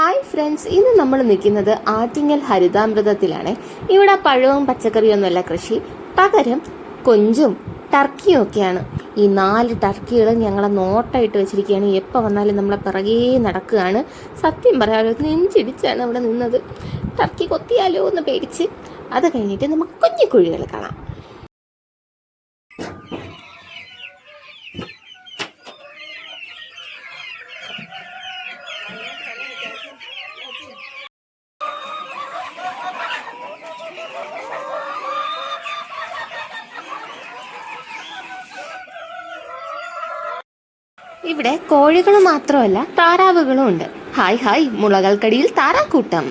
Hi friends, ഇന്ന് നമ്മൾ നിൽക്കുന്നത് ആറ്റിങ്ങൽ ഹരിതാമൃതത്തിലാണ്. ഇവിടെ പഴവും പച്ചക്കറിയും ഒന്നുമല്ല കൃഷി, പകരം കൊഞ്ചും ടർക്കിയും ഒക്കെയാണ്. ഈ 4 ടർക്കികൾ ഞങ്ങളെ നോട്ടായിട്ട് വെച്ചിരിക്കുകയാണ്. എപ്പോൾ വന്നാലും നമ്മളെ പിറകേ നടക്കുകയാണ്. സത്യം പറയാലോ, നെഞ്ചിടിച്ചാണ് അവിടെ നിന്നത്. ടർക്കി കൊത്തിയാലോ എന്ന് പേടിച്ച്. അത് കഴിഞ്ഞിട്ട് നമുക്ക് കുഞ്ഞു കുഴികൾ കാണാം. ഇവിടെ കോഴികൾ മാത്രമല്ല, താറാവുകളും ഉണ്ട്. ഹായ് ഹായ്, മുളകൾക്കടിയിൽ താറാക്കൂട്ടം.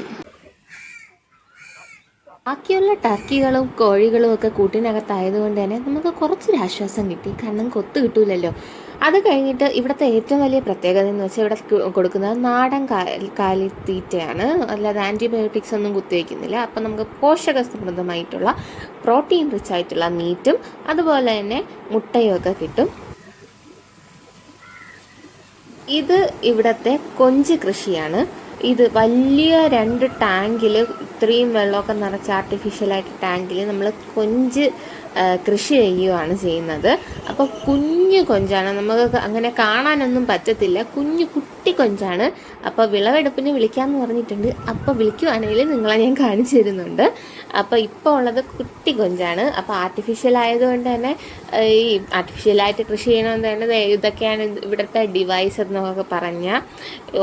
ബാക്കിയുള്ള ടർക്കികളും കോഴികളും ഒക്കെ കൂട്ടിനകത്തായതുകൊണ്ട് തന്നെ നമുക്ക് കുറച്ചൊരു ആശ്വാസം കിട്ടി. കാരണം കൊത്ത് കിട്ടൂലല്ലോ. അത് കഴിഞ്ഞിട്ട് ഇവിടുത്തെ ഏറ്റവും വലിയ പ്രത്യേകത എന്ന് വെച്ചാൽ ഇവിടെ കൊടുക്കുന്നത് നാടൻ കാലിത്തീറ്റയാണ്. അല്ലാതെ ആൻറ്റിബയോട്ടിക്സ് ഒന്നും കുത്തിവെക്കുന്നില്ല. അപ്പം നമുക്ക് പോഷക സമൃദ്ധമായിട്ടുള്ള പ്രോട്ടീൻ റിച്ച് ആയിട്ടുള്ള മീറ്റും അതുപോലെ തന്നെ മുട്ടയും ഒക്കെ കിട്ടും. ഇത് ഇവിടുത്തെ കൊഞ്ച് കൃഷിയാണ്. ഇത് വലിയ 2 ടാങ്കിൽ, ഇത്രയും വെള്ളമൊക്കെ നിറച്ച് ആർട്ടിഫിഷ്യലായിട്ട് ടാങ്കിൽ നമ്മൾ കൊഞ്ച് കൃഷി ചെയ്യുകയാണ് ചെയ്യുന്നത്. അപ്പോൾ കുഞ്ഞു കൊഞ്ചാണ്, നമുക്ക് അങ്ങനെ കാണാനൊന്നും പറ്റത്തില്ല. കുട്ടി കൊഞ്ചാണ്. അപ്പോൾ വിളവെടുപ്പിന് വിളിക്കാമെന്ന് പറഞ്ഞിട്ടുണ്ട്. അപ്പോൾ വിളിക്കുവാണെങ്കിൽ നിങ്ങളെ ഞാൻ കാണിച്ചു തരുന്നുണ്ട്. അപ്പോൾ ഇപ്പോൾ ഉള്ളത് കുട്ടി കൊഞ്ചാണ്. അപ്പോൾ ആർട്ടിഫിഷ്യൽ ആയതുകൊണ്ട് തന്നെ ഈ ആർട്ടിഫിഷ്യലായിട്ട് കൃഷി ചെയ്യണമെന്ന് തന്നെ ഇതൊക്കെയാണ് ഇവിടുത്തെ ഡിവൈസ് എന്നൊക്കെ പറഞ്ഞാൽ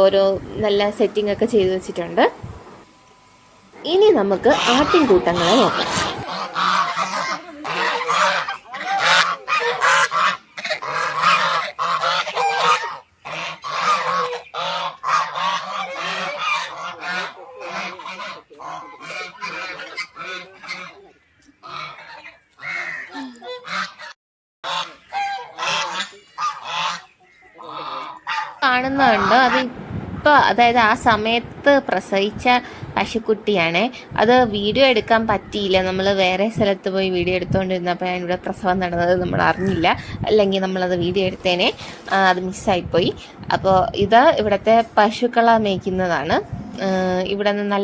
ഓരോ നല്ല സെറ്റിംഗ് ഒക്കെ ചെയ്തു വെച്ചിട്ടുണ്ട്. ഇനി നമുക്ക് ആട്ടിൻകൂട്ടങ്ങളെ നോക്കാം. കാണുന്നുണ്ട്, അത് ഇപ്പോൾ അതായത് ആ സമയത്ത് പ്രസവിച്ച പശുക്കുട്ടിയാണ്. അത് വീഡിയോ എടുക്കാൻ പറ്റിയില്ല. നമ്മൾ വേറെ സ്ഥലത്ത് പോയി വീഡിയോ എടുത്തുകൊണ്ടിരുന്നപ്പോൾ ഇവിടെ പ്രസവം നടന്നത് നമ്മൾ അറിഞ്ഞില്ല. അല്ലെങ്കിൽ നമ്മളത് വീഡിയോ എടുത്തേനെ, അത് മിസ്സായിപ്പോയി. അപ്പോൾ ഇത് ഇവിടുത്തെ പശുക്കളെ മേയ്ക്കുന്നതാണ്. ഇവിടെ നിന്ന്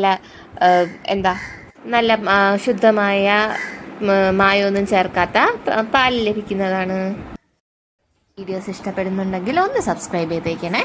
നല്ല ശുദ്ധമായ മായമൊന്നും ചേർക്കാത്ത പാല് ലഭിക്കുന്നതാണ്. വീഡിയോസ് ഇഷ്ടപ്പെടുന്നുണ്ടെങ്കിൽ ഒന്ന് സബ്സ്ക്രൈബ് ചെയ്തേക്കണേ.